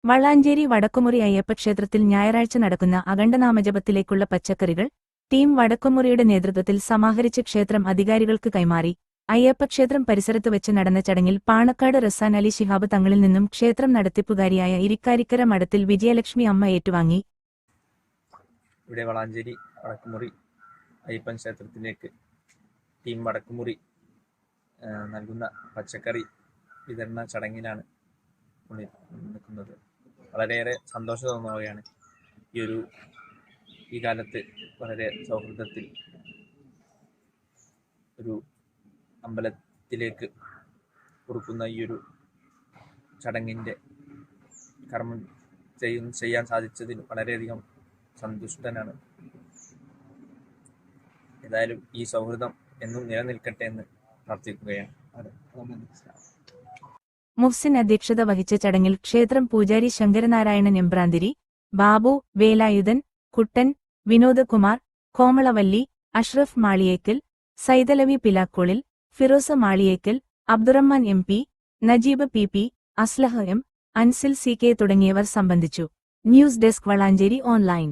വളാഞ്ചേരി വടക്കുമുറി അയ്യപ്പക്ഷേത്രത്തിൽ ഞായറാഴ്ച നടക്കുന്ന അഖണ്ഡനാമജപത്തിലേക്കുള്ള പച്ചക്കറികൾ ടീം വടക്കുമുറിയുടെ നേതൃത്വത്തിൽ സമാഹരിച്ച് ക്ഷേത്രം അധികാരികൾക്ക് കൈമാറി. അയ്യപ്പക്ഷേത്രം പരിസരത്ത് വെച്ച് നടന്ന ചടങ്ങിൽ പാണക്കാട് റസാൻ അലി ശിഹാബ് തങ്ങളിൽ നിന്നും ക്ഷേത്രം നടത്തിപ്പുകാരിയായ ഇരിക്കാരിക്കര മഠത്തിൽ വിജയലക്ഷ്മി അമ്മ ഏറ്റുവാങ്ങി. ഇവിടെ വളാഞ്ചേരി വടക്കുമുറി അയ്യപ്പൻ ക്ഷേത്രത്തിലേക്ക് ടീം വടക്കുമുറി നൽകുന്ന പച്ചക്കറി വിതരണ ചടങ്ങിലാണ് നിൽക്കുന്നത്. വളരെയേറെ സന്തോഷം തോന്നുകയാണ്. ഈ കാലത്ത് വളരെ സൗഹൃദത്തിൽ ഒരു അമ്പലത്തിലേക്ക് കൊടുക്കുന്ന ഈ ഒരു ചടങ്ങിൻ്റെ കർമ്മം ചെയ്യാൻ സാധിച്ചതിൽ വളരെയധികം സന്തുഷ്ടനാണ്. ഏതായാലും ഈ സൗഹൃദം എന്നും നിലനിൽക്കട്ടെ എന്ന് പ്രാർത്ഥിക്കുകയാണ്. മുഹ്സിൻ അധ്യക്ഷത വഹിച്ച ചടങ്ങിൽ ക്ഷേത്രം പൂജാരി ശങ്കരനാരായണൻ എമ്പ്രാന്തിരി, ബാബു, വേലായുധൻ, കുട്ടൻ, Vinodkumar, Komalavalli, Ashraf Maliyekkal, Saithalavi പിലാക്കോളിൽ, Firosa Maliyekkal, Abdurahman MP, Najeeb PP, Aslaha M, Ansil CK തുടങ്ങിയവർ സംബന്ധിച്ചു. News desk Valanchery online.